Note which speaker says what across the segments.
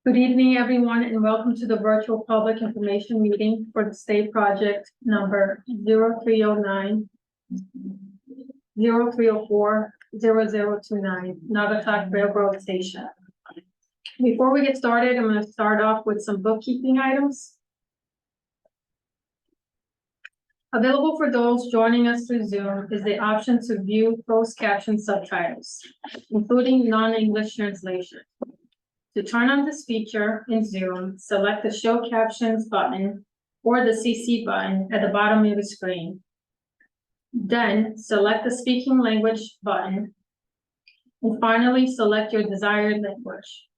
Speaker 1: Good evening, everyone, and welcome to the virtual public information meeting for the state project number 0309 0304 0029 Naugatuck Railroad Station. Before we get started, I'm going to start off with some bookkeeping items. Available for those joining us through Zoom is the option to view closed caption subtitles, including non-English translation. To turn on this feature in Zoom, select the Show Captions button or the CC button at the bottom of the screen. Then select the Speaking Language button. And finally, select your desired language.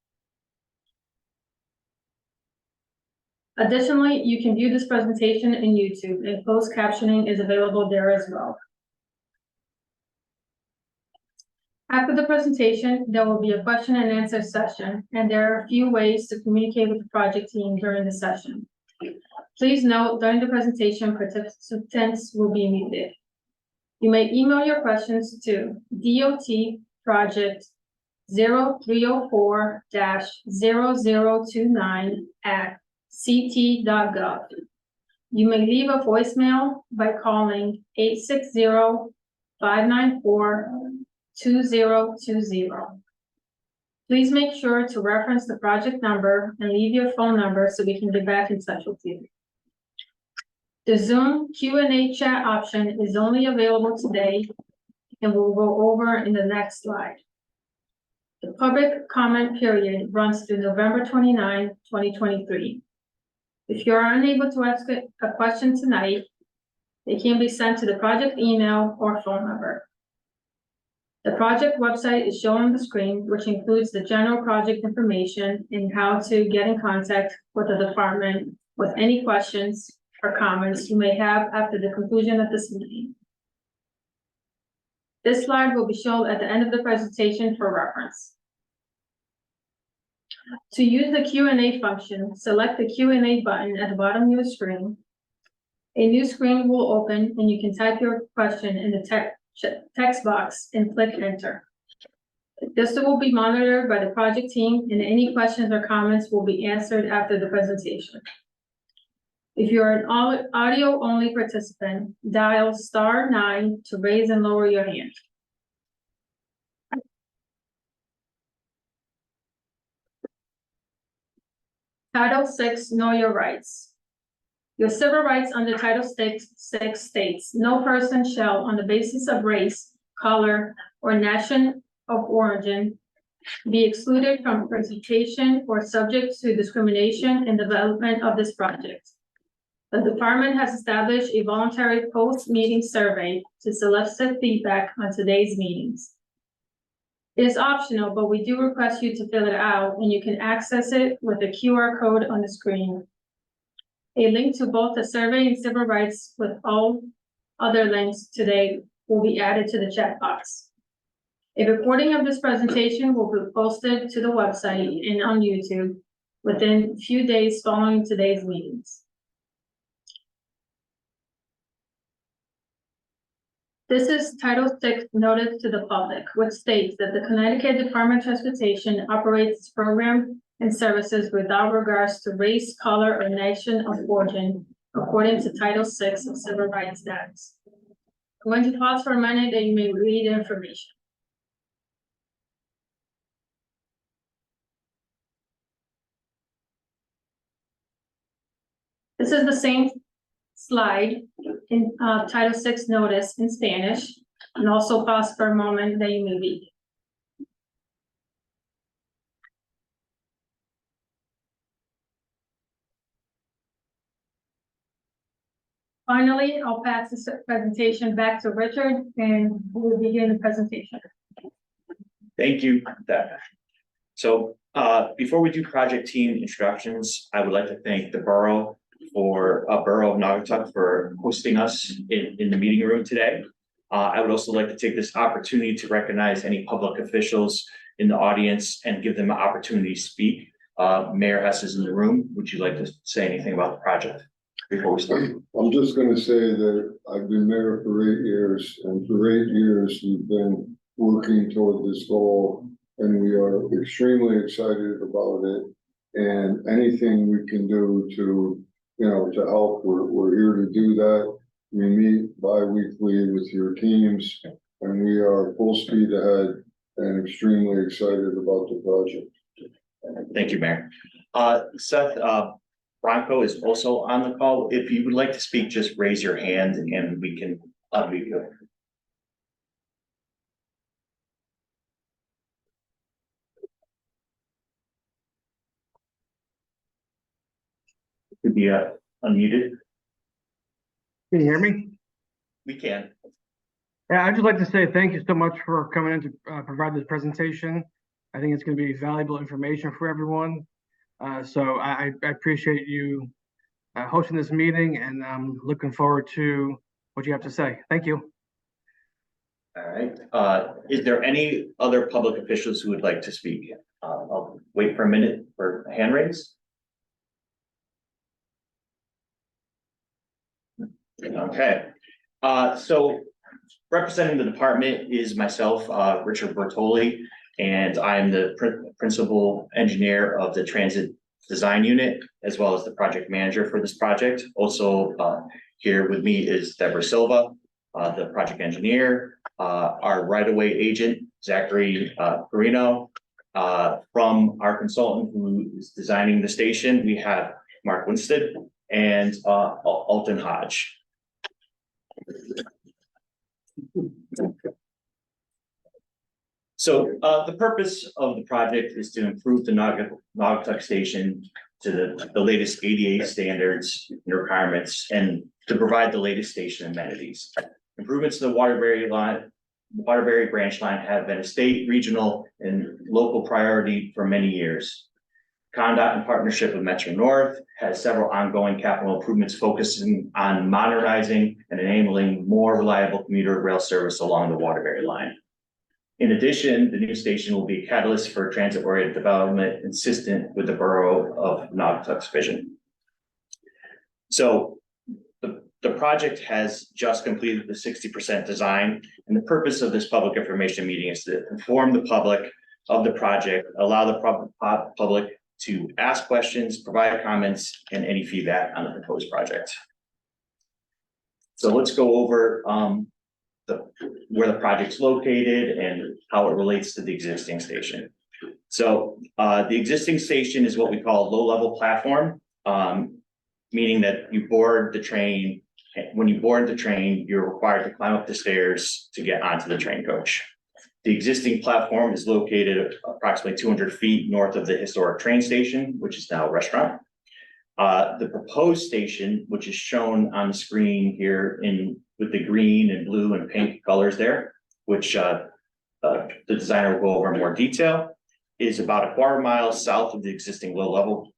Speaker 1: Additionally, you can view this presentation in YouTube, and closed captioning is available there as well. After the presentation, there will be a question and answer session, and there are a few ways to communicate with the project team during the session. Please note, during the presentation, participants will be muted. You may email your questions to dotproject0304-0029@ct.gov. You may leave a voicemail by calling 860-594-2020. Please make sure to reference the project number and leave your phone number so we can get back in touch with you. The Zoom Q&A chat option is only available today, and we'll go over in the next slide. The public comment period runs through November 29, 2023. If you are unable to ask a question tonight, it can be sent to the project email or phone number. The project website is shown on the screen, which includes the general project information and how to get in contact with the department with any questions or comments you may have after the conclusion of this meeting. This slide will be shown at the end of the presentation for reference. To use the Q&A function, select the Q&A button at the bottom of your screen. A new screen will open and you can type your question in the text box and click enter. This will be monitored by the project team, and any questions or comments will be answered after the presentation. If you're an audio-only participant, dial *9 to raise and lower your hand. Title VI, Know Your Rights. Your civil rights under Title VI states, no person shall, on the basis of race, color, or nation of origin, be excluded from participation or subject to discrimination in development of this project. The department has established a voluntary post-meeting survey to solicit feedback on today's meetings. It is optional, but we do request you to fill it out, and you can access it with a QR code on the screen. A link to both the survey and civil rights with all other links today will be added to the chat box. A recording of this presentation will be posted to the website and on YouTube within a few days following today's meetings. This is Title VI Notice to the Public, which states that the Connecticut Department of Transportation operates its program and services without regards to race, color, or nation of origin, according to Title VI of Civil Rights Act. I'm going to pause for a minute that you may read the information. This is the same slide in Title VI notice in Spanish, and also pause for a moment that you may read. Finally, I'll pass this presentation back to Richard, and we'll begin the presentation.
Speaker 2: Thank you, Deb. So before we do project team introductions, I would like to thank the Borough of Naugatuck for hosting us in the meeting room today. I would also like to take this opportunity to recognize any public officials in the audience and give them an opportunity to speak. Mayor Hess is in the room. Would you like to say anything about the project before we start?
Speaker 3: I'm just going to say that I've been mayor for 8 years, and for 8 years we've been working toward this goal, and we are extremely excited about it. And anything we can do to, to help, we're here to do that. We meet bi-weekly with your teams, and we are full speed ahead and extremely excited about the project.
Speaker 2: Thank you, Mayor. Seth, Bronco is also on the call. If you would like to speak, just raise your hand and we can unmute you. Could be unmuted.
Speaker 4: Can you hear me?
Speaker 2: We can.
Speaker 4: Yeah, I'd just like to say thank you so much for coming in to provide this presentation. I think it's going to be valuable information for everyone. So I appreciate you hosting this meeting, and I'm looking forward to what you have to say. Thank you.
Speaker 2: All right. Is there any other public officials who would like to speak? I'll wait for a minute for hand raise. Okay. So representing the department is myself, Richard Bertoli, and I'm the principal engineer of the transit design unit, as well as the project manager for this project. Also here with me is Deborah Silva, the project engineer, our right-of-way agent, Zachary Carino. From our consultant who is designing the station, we have Mark Winstead and Alton Hodge. So the purpose of the project is to improve the Naugatuck station to the latest ADA standards and requirements, and to provide the latest station amenities. Improvements to the Waterbury branch line have been a state, regional, and local priority for many years. ConnDOT, in partnership with Metro North, has several ongoing capital improvements focusing on modernizing and enabling more reliable commuter rail service along the Waterbury line. In addition, the new station will be a catalyst for transit-oriented development consistent with the borough of Naugatuck's vision. So the project has just completed the 60% design, and the purpose of this public information meeting is to inform the public of the project, allow the public to ask questions, provide comments, and any feedback on the proposed project. So let's go over where the project's located and how it relates to the existing station. So the existing station is what we call a low-level platform, meaning that you board the train. When you board the train, you're required to climb up the stairs to get onto the train coach. The existing platform is located approximately 200 feet north of the historic train station, which is now a restaurant. The proposed station, which is shown on the screen here with the green and blue and pink colors there, which the designer will go over in more detail, is about a quarter mile south of the existing low level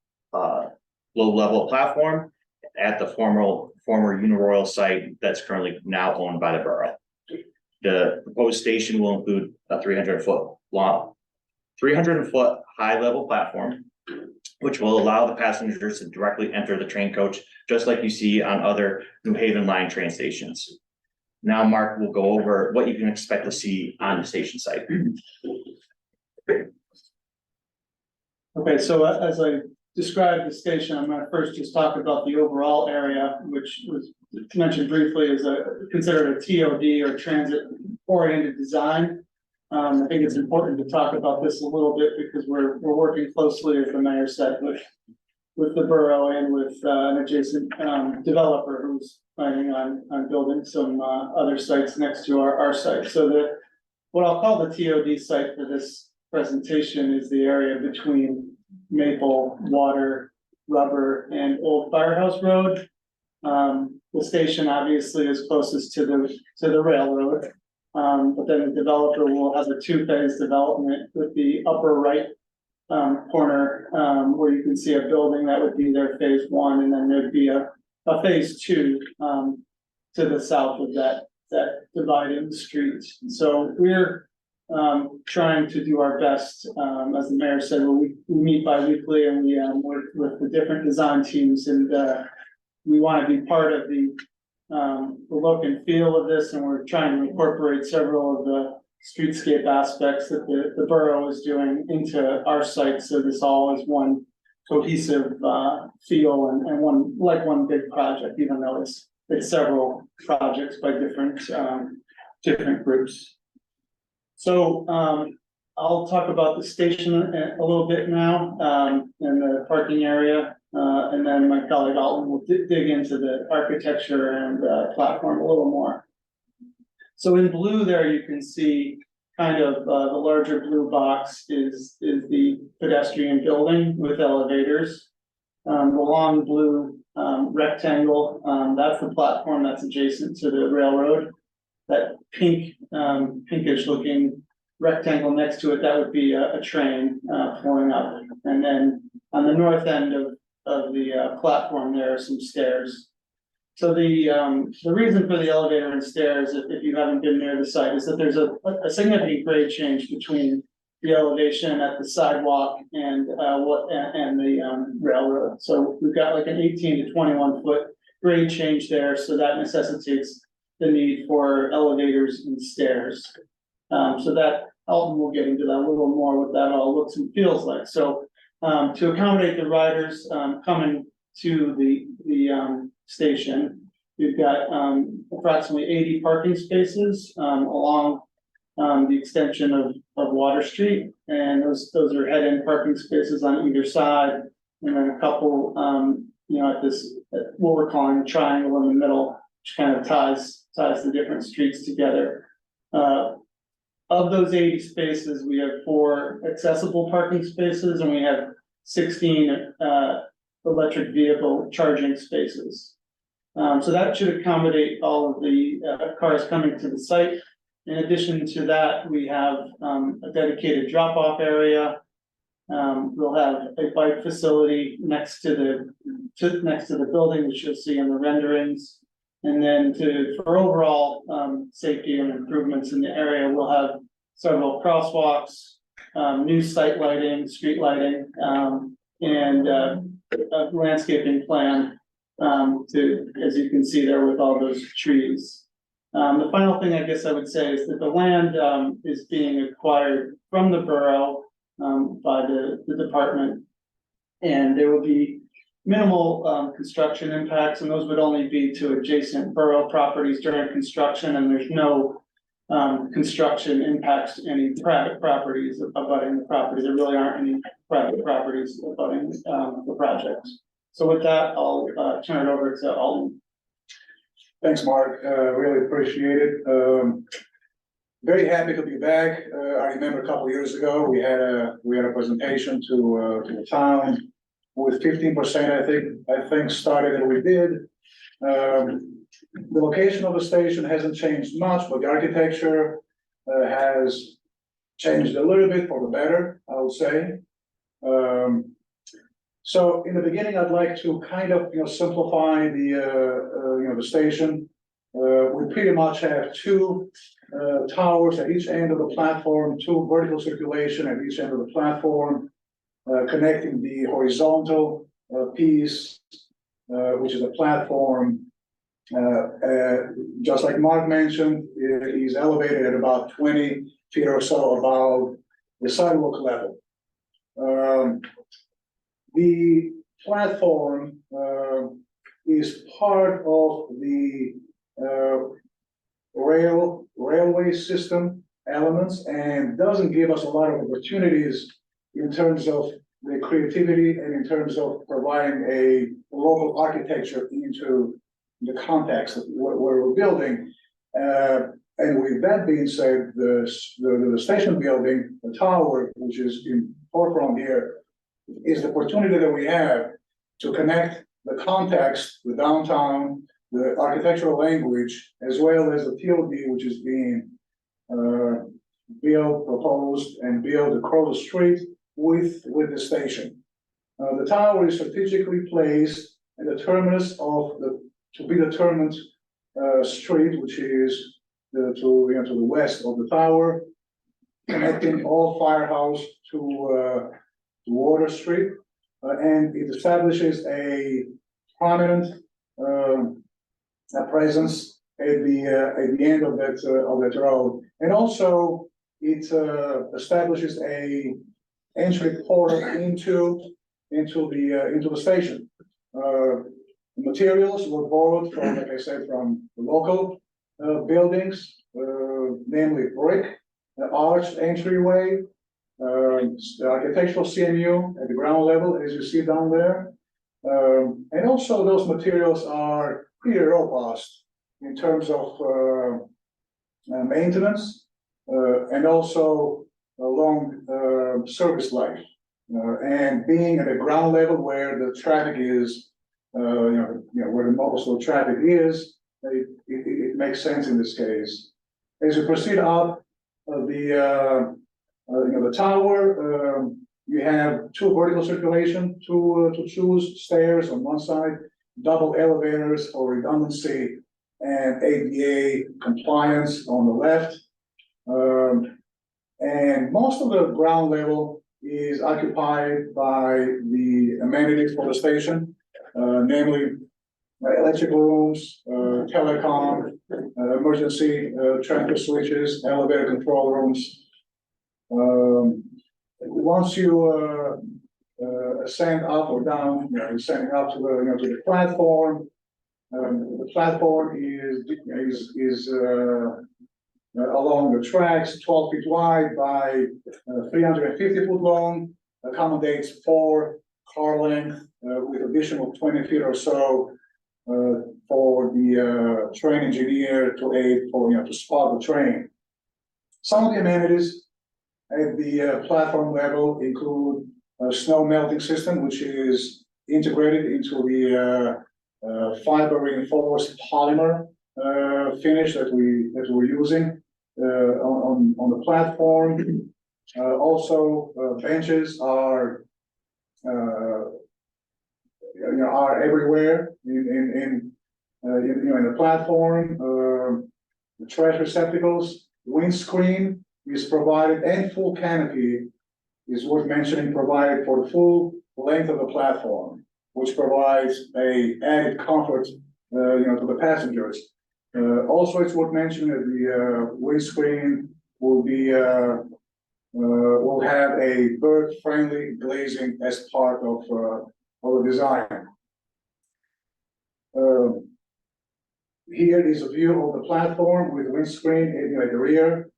Speaker 2: platform at the former Uniroyal site that's currently now owned by the borough. The proposed station will include a 300-foot high level platform, which will allow the passengers to directly enter the train coach, just like you see on other New Haven line train stations. Now, Mark will go over what you can expect to see on the station site.
Speaker 5: Okay, so as I described the station, I'm going to first just talk about the overall area, which was mentioned briefly as considered a TOD or transit-oriented design. I think it's important to talk about this a little bit because we're working closely, as the mayor said, with the borough and with an adjacent developer who's planning on building some other sites next to our site. So what I'll call the TOD site for this presentation is the area between Maple, Water, Rubber, and Old Firehouse Road. The station obviously is closest to the railroad, but then the developer will have a two-phase development with the upper right corner where you can see a building that would be their phase one, and then there'd be a phase two to the south of that dividing the streets. So we're trying to do our best, as the mayor said, we meet bi-weekly and we work with the different design teams, and we want to be part of the look and feel of this, and we're trying to incorporate several of the streetscape aspects that the borough is doing into our site, so this all is one cohesive, feel and one big project, even though it's several projects by different groups. So, I'll talk about the station a little bit now, and the parking area. And then my colleague Alton will dig into the architecture and platform a little more. So in blue there, you can see kind of the larger blue box is the pedestrian building with elevators. The long blue rectangle, that's the platform that's adjacent to the railroad. That pink, pinkish looking rectangle next to it, that would be a train pulling up. And then on the north end of the platform, there are some stairs. So the reason for the elevator and stairs, if you haven't been near the site, is that there's a significant grade change between the elevation at the sidewalk and the railroad. So we've got like an 18 to 21 foot grade change there, so that necessitates the need for elevators and stairs. So that Alton will get into that a little more, what that all looks and feels like. So to accommodate the riders coming to the station, we've got approximately 80 parking spaces along the extension of Water Street, and those are head-end parking spaces on either side, and then a couple at what we're calling a triangle in the middle, which kind of ties the different streets together. Of those 80 spaces, we have 4 accessible parking spaces, and we have 16 electric vehicle charging spaces. So that should accommodate all of the cars coming to the site. In addition to that, we have a dedicated drop-off area. We'll have a bike facility next to the building, which you'll see in the renderings. And then for overall safety and improvements in the area, we'll have several crosswalks, new site lighting, street lighting, and a landscaping plan as you can see there with all those trees. The final thing I guess I would say is that the land is being acquired from the borough by the department, and there will be minimal construction impacts, and those would only be to adjacent borough properties during construction, and there's no construction impacts to any private properties abutting the property. There really aren't any private properties abutting the project. So with that, I'll turn it over to Alton.
Speaker 6: Thanks, Mark. Really appreciate it. Very happy to be back. I remember a couple of years ago we had a presentation to the town with 15%. I think started and we did. The location of the station hasn't changed much, but the architecture has changed a little bit for the better, I would say. So in the beginning, I'd like to kind of simplify the station. We pretty much have 2 towers at each end of the platform, 2 vertical circulation at each end of the platform, connecting the horizontal piece, which is a platform. Just like Mark mentioned, he's elevated at about 20 feet or so above the sidewalk level. The platform is part of the railway system elements and doesn't give us a lot of opportunities in terms of the creativity and in terms of providing a local architecture into the context of what we're building. And with that being said, the station building, the tower, which is in forefront here, is the opportunity that we have to connect the context, the downtown, the architectural language, as well as the TOD, which is being built, proposed, and built across the street with the station. The tower is strategically placed at the terminus of the to be determined street, which is to the west of the tower, connecting all Firehouse to Water Street, and it establishes a prominent presence at the end of that road, and also it establishes a entry portal into into the station. Materials were borrowed from, like I said, from the local buildings, namely brick, arched entryway, the architectural CMU at the ground level, as you see down there. And also those materials are pretty robust in terms of maintenance, and also a long service life. And being at a ground level where the traffic is, where the most of the traffic is, it makes sense in this case. As you proceed up the tower, you have two vertical circulation to choose, stairs on one side, double elevators for redundancy, and ADA compliance on the left. And most of the ground level is occupied by the amenities for the station, namely electrical rooms, telecom, emergency transfer switches, elevator control rooms. Once you ascend up or down, ascending up to the platform. The platform is along the tracks, 12 feet wide by 350 foot long, accommodates 4 car length with additional 20 feet or so for the train engineer to aid for to spot the train. Some of the amenities at the platform level include a snow melting system, which is integrated into the fiber reinforced polymer finish that we're using on the platform. Also, benches are everywhere in the platform. The trash receptacles, windscreen is provided, and full canopy is worth mentioning, provided for the full length of the platform, which provides a added comfort, to the passengers. Also, it's worth mentioning that the windscreen will have a bird-friendly glazing as part of the design. Here is a view of the platform with windscreen at the rear.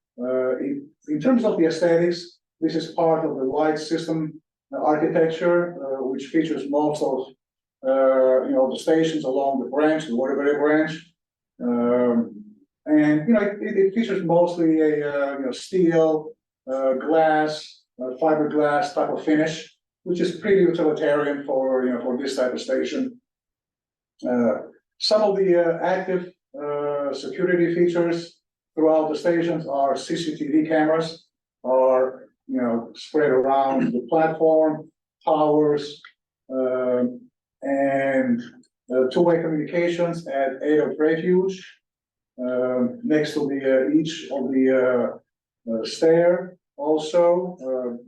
Speaker 6: In terms of the aesthetics, this is part of the light system architecture, which features most of the stations along the branch, the Waterbury branch. And it features mostly a steel, glass, fiberglass type of finish, which is pretty utilitarian for this type of station. Some of the active security features throughout the stations are CCTV cameras, are spread around the platform, towers, and two-way communications at Aid of Refuge. Next to each of the stair, also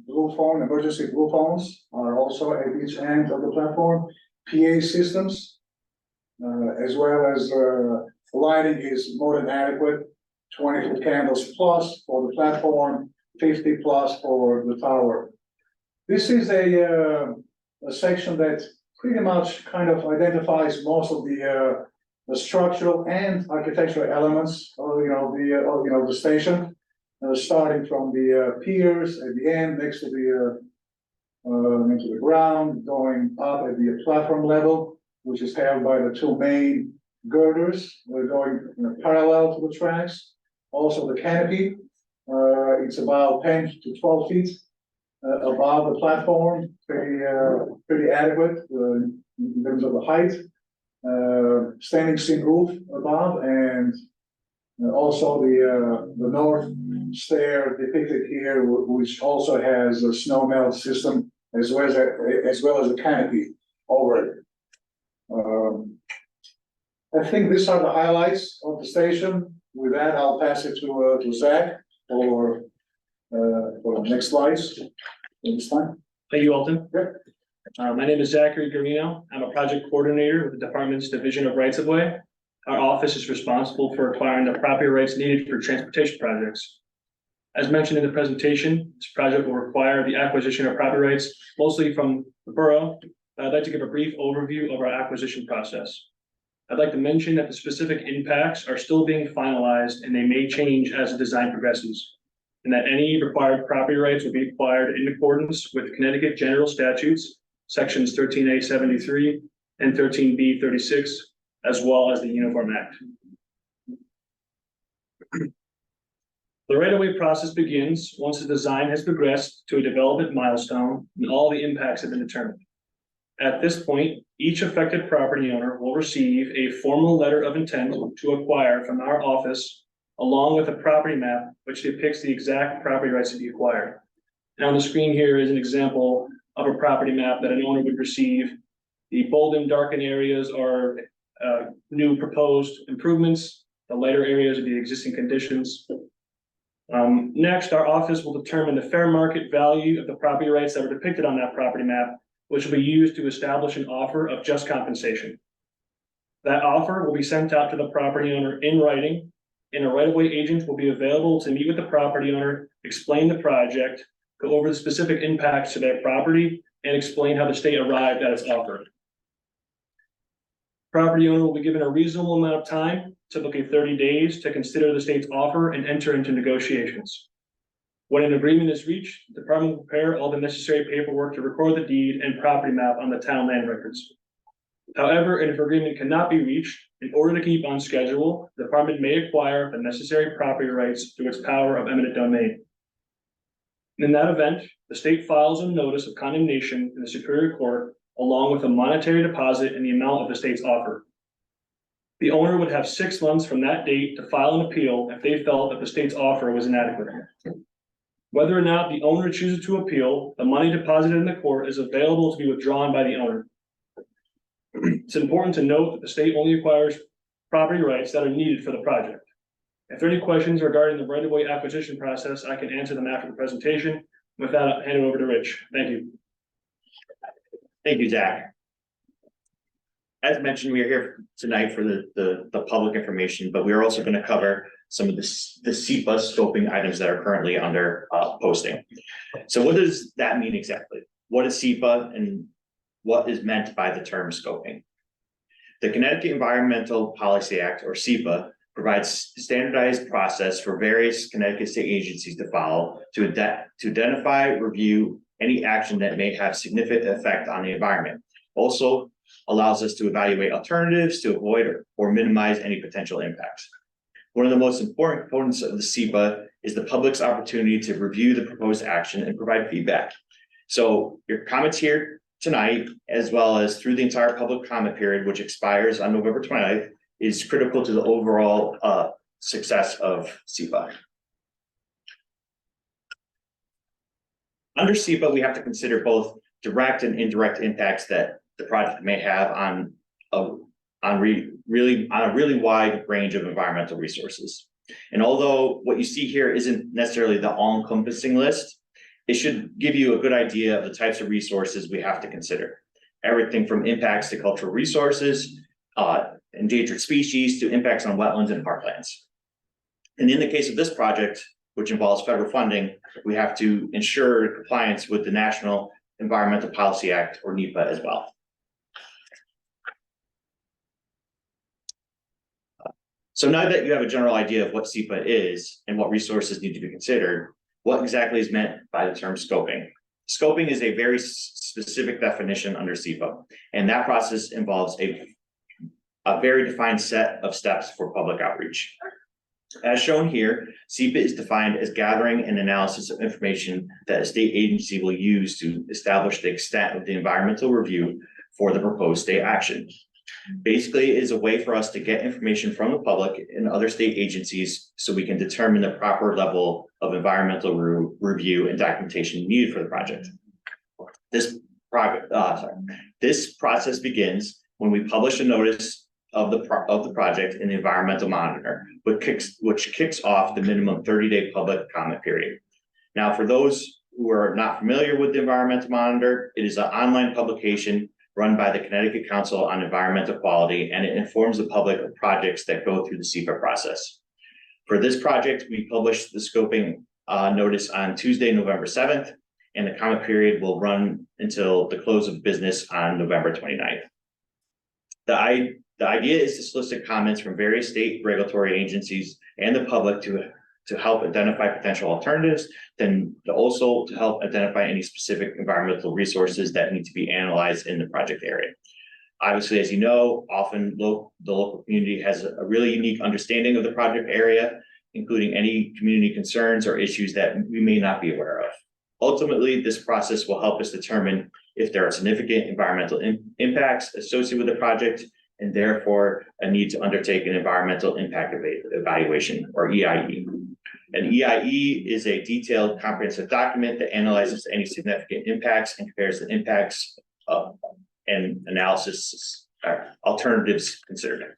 Speaker 6: emergency blue phones are also at each end of the platform. PA systems, as well as lighting is more than adequate. 20-foot candles plus for the platform, 50 plus for the tower. This is a section that pretty much kind of identifies most of the structural and architectural elements of the station, starting from the piers at the end next to into the ground, going up at the platform level, which is held by the two main girders going parallel to the tracks. Also the canopy, it's about 10 to 12 feet above the platform, pretty adequate in terms of the height. Standing seam roof above, and also the north stair depicted here, which also has a snow melt system as well as a canopy over it. I think these are the highlights of the station. With that, I'll pass it to Zach for the next slides. This time.
Speaker 7: Thank you, Alton.
Speaker 6: Yep.
Speaker 7: My name is Zachary Gravino. I'm a project coordinator with the department's Division of Rights of Way. Our office is responsible for acquiring the property rights needed for transportation projects. As mentioned in the presentation, this project will require the acquisition of property rights, mostly from the borough. I'd like to give a brief overview of our acquisition process. I'd like to mention that the specific impacts are still being finalized and they may change as the design progresses, and that any required property rights will be acquired in accordance with Connecticut General Statutes, sections 13A 73 and 13B 36, as well as the Uniform Act. The right-of-way process begins once the design has progressed to a development milestone and all the impacts have been determined. At this point, each affected property owner will receive a formal letter of intent to acquire from our office, along with a property map which depicts the exact property rights to be acquired. And on the screen here is an example of a property map that an owner would receive. The bold and darkened areas are new proposed improvements. The lighter areas are the existing conditions. Next, our office will determine the fair market value of the property rights that are depicted on that property map, which will be used to establish an offer of just compensation. That offer will be sent out to the property owner in writing, and a right-of-way agent will be available to meet with the property owner, explain the project, go over the specific impacts to their property, and explain how the state arrived at its offer. Property owner will be given a reasonable amount of time, typically 30 days, to consider the state's offer and enter into negotiations. When an agreement is reached, the department will prepare all the necessary paperwork to record the deed and property map on the town land records. However, if agreement cannot be reached, in order to keep on schedule, the department may acquire the necessary property rights through its power of eminent domain. In that event, the state files a notice of condemnation in the Superior Court, along with a monetary deposit in the amount of the state's offer. The owner would have 6 months from that date to file an appeal if they felt that the state's offer was inadequate. Whether or not the owner chooses to appeal, the money deposited in the court is available to be withdrawn by the owner. It's important to note that the state only acquires property rights that are needed for the project. If there are any questions regarding the right-of-way acquisition process, I can answer them after the presentation. With that, I'll hand it over to Rich. Thank you.
Speaker 2: Thank you, Zach. As mentioned, we are here tonight for the public information, but we are also going to cover some of the SEPA scoping items that are currently under posting. So what does that mean exactly? What is SEPA and what is meant by the term scoping? The Connecticut Environmental Policy Act, or SEPA, provides standardized process for various Connecticut state agencies to follow to identify, review any action that may have significant effect on the environment. Also allows us to evaluate alternatives to avoid or minimize any potential impacts. One of the most important components of the SEPA is the public's opportunity to review the proposed action and provide feedback. So your comments here tonight, as well as through the entire public comment period, which expires on November 29th, is critical to the overall success of SEPA. Under SEPA, we have to consider both direct and indirect impacts that the project may have on a really wide range of environmental resources. And although what you see here isn't necessarily the all-encompassing list, it should give you a good idea of the types of resources we have to consider. Everything from impacts to cultural resources, endangered species, to impacts on wetlands and parklands. And in the case of this project, which involves federal funding, we have to ensure compliance with the National Environmental Policy Act, or NEPA, as well. So now that you have a general idea of what SEPA is and what resources need to be considered, what exactly is meant by the term scoping? Scoping is a very specific definition under SEPA, and that process involves a very defined set of steps for public outreach. As shown here, SEPA is defined as gathering and analysis of information that a state agency will use to establish the extent of the environmental review for the proposed state action. Basically, it is a way for us to get information from the public and other state agencies so we can determine the proper level of environmental review and documentation needed for the project. This process begins when we publish a notice of the project in the Environmental Monitor, which kicks off the minimum 30-day public comment period. Now, for those who are not familiar with the Environmental Monitor, it is an online publication run by the Connecticut Council on Environmental Quality, and it informs the public of projects that go through the SEPA process. For this project, we published the scoping notice on Tuesday, November 7th, and the comment period will run until the close of business on November 29th. The idea is to solicit comments from various state regulatory agencies and the public to help identify potential alternatives, then also to help identify any specific environmental resources that need to be analyzed in the project area. Obviously, as you know, often the local community has a really unique understanding of the project area, including any community concerns or issues that we may not be aware of. Ultimately, this process will help us determine if there are significant environmental impacts associated with the project, and therefore a need to undertake an environmental impact evaluation, or EIE. An EIE is a detailed comprehensive document that analyzes any significant impacts and compares the impacts and analysis alternatives considered.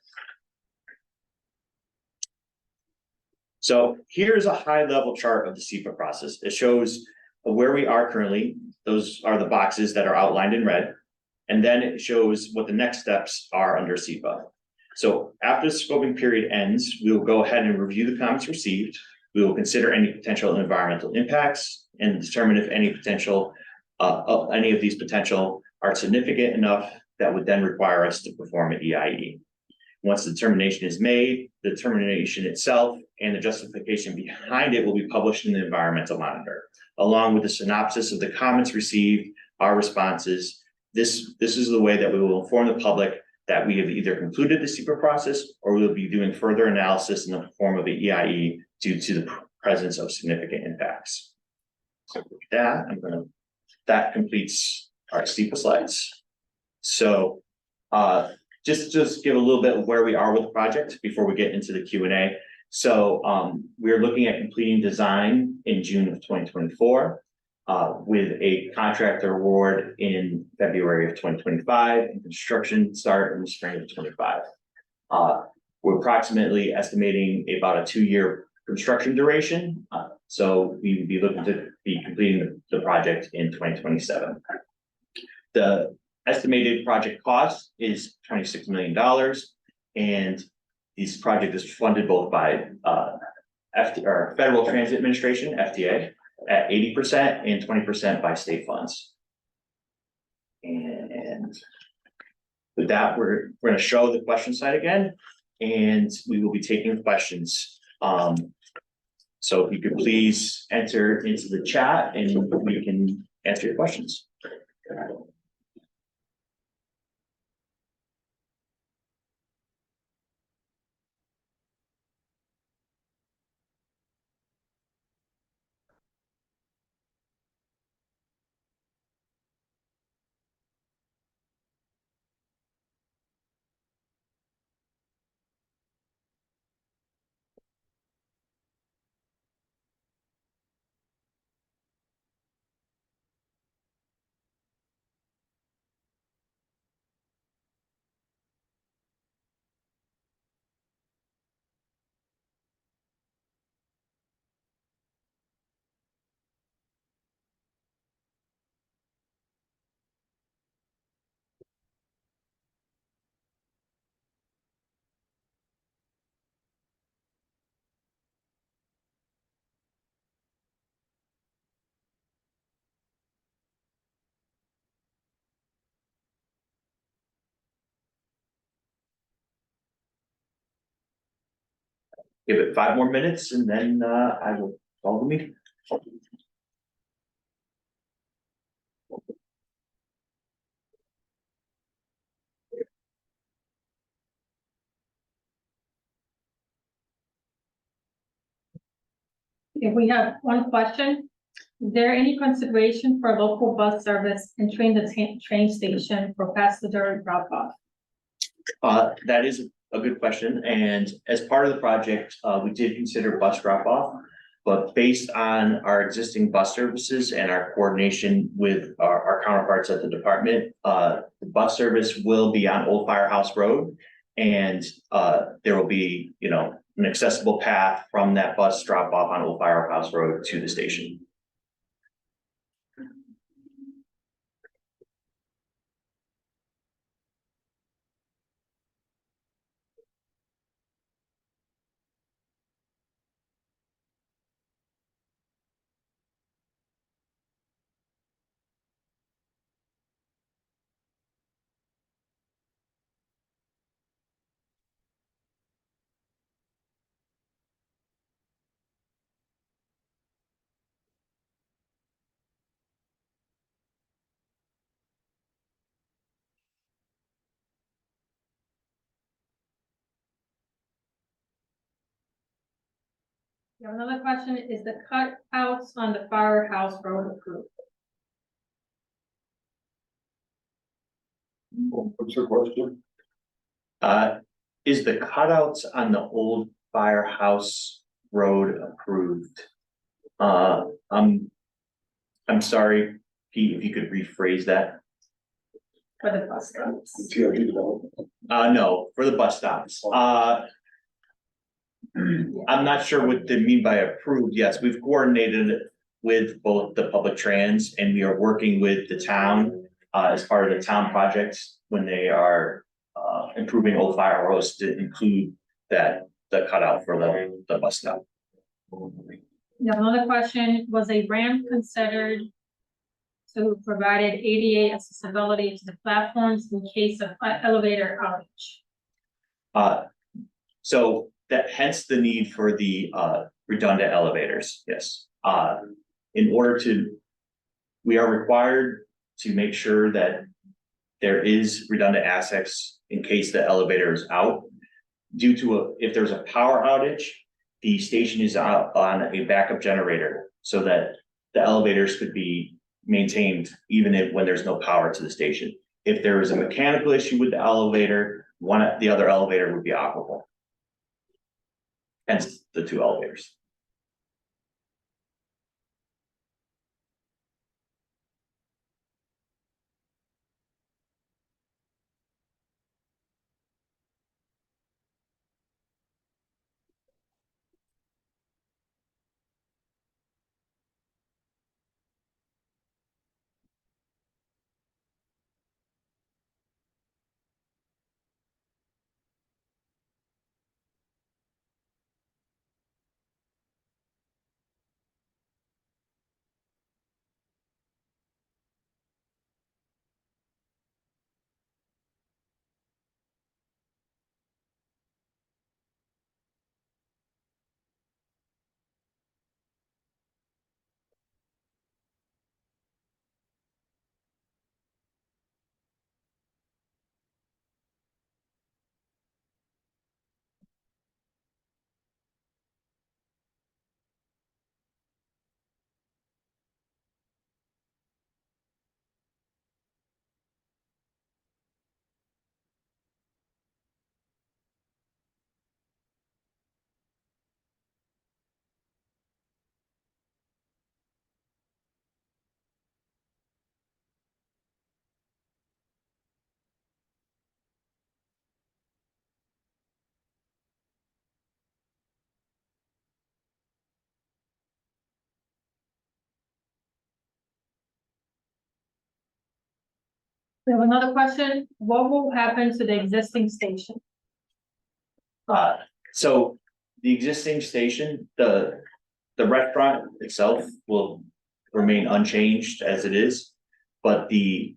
Speaker 2: So here's a high-level chart of the SEPA process. It shows where we are currently. Those are the boxes that are outlined in red. And then it shows what the next steps are under SEPA. So after the scoping period ends, we will go ahead and review the comments received. We will consider any potential environmental impacts and determine if any of these potential are significant enough that would then require us to perform an EIE. Once the determination is made, the determination itself and the justification behind it will be published in the Environmental Monitor, along with a synopsis of the comments received, our responses. This is the way that we will inform the public that we have either concluded the SEPA process or we will be doing further analysis in the form of an EIE due to the presence of significant impacts. So with that, that completes our SEPA slides. So just give a little bit of where we are with the project before we get into the Q&A. So we're looking at completing design in June of 2024 with a contractor award in February of 2025 and construction start in the spring of 25. We're approximately estimating about a 2-year construction duration. So we would be looking to be completing the project in 2027. The estimated project cost is $26 million, and this project is funded both by Federal Transit Administration, FTA, at 80% and 20% by state funds. And with that, we're going to show the question side again, and we will be taking questions. So if you could please enter into the chat and we can answer your questions. Give it 5 more minutes and then I will call the meeting.
Speaker 1: If we have one question, is there any consideration for local bus service and train station for passenger drop off?
Speaker 2: That is a good question. And as part of the project, we did consider bus drop off, but based on our existing bus services and our coordination with our counterparts at the department, the bus service will be on Old Firehouse Road, and there will be, an accessible path from that bus drop off on Old Firehouse Road to the station.
Speaker 1: We have another question, is the cutouts on the firehouse road approved?
Speaker 3: What's the question?
Speaker 2: Is the cutouts on the old firehouse road approved? I'm sorry, Pete, if you could rephrase that.
Speaker 1: For the bus stops?
Speaker 3: TRD development.
Speaker 2: No, for the bus stops. I'm not sure what they mean by approved. Yes, we've coordinated it with both the public trans and we are working with the town as part of the town projects when they are improving old fire roads to include the cutout for the bus stop.
Speaker 1: We have another question, was a ramp considered to provide ADA accessibility to the platforms in case of elevator outage?
Speaker 2: So that hence the need for the redundant elevators, yes. We are required to make sure that there is redundant access in case the elevator is out. Due to if there's a power outage, the station is out on a backup generator so that the elevators could be maintained even when there's no power to the station. If there is a mechanical issue with the elevator, the other elevator would be operable. Hence the two elevators.
Speaker 1: We have another question, what will happen to the existing station?
Speaker 2: So the existing station, the restaurant itself will remain unchanged as it is. But the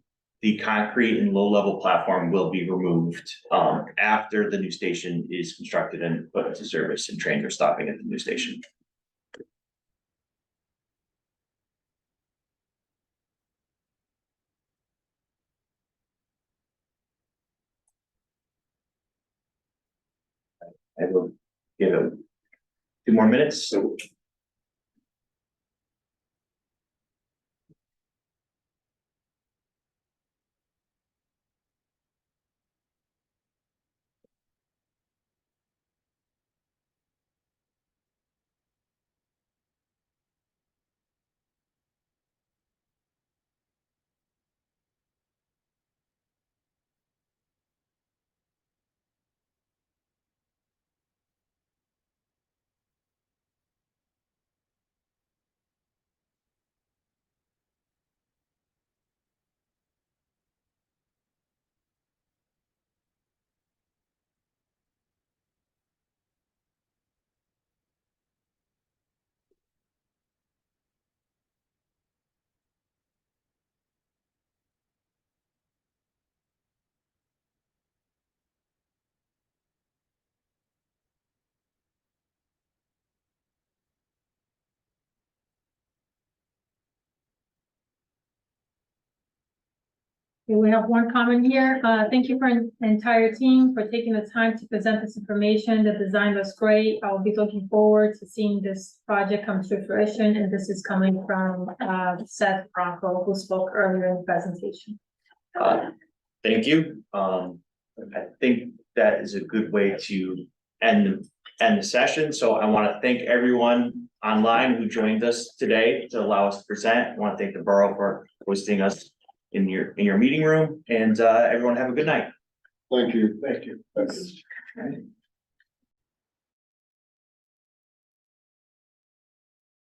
Speaker 2: concrete and low-level platform will be removed after the new station is constructed and put into service and trains are stopping at the new station. I will give it 2 more minutes. So
Speaker 1: We have one comment here. Thank you for the entire team for taking the time to present this information. The design was great. I'll be looking forward to seeing this project come to fruition. And this is coming from, Seth Bronco, who spoke earlier in the presentation.
Speaker 2: Thank you. I think that is a good way to end the session. So I want to thank everyone online who joined us today to allow us to present. I want to thank the borough for hosting us in your meeting room, and everyone have a good night.
Speaker 3: Thank you.
Speaker 6: Thank you. Thanks.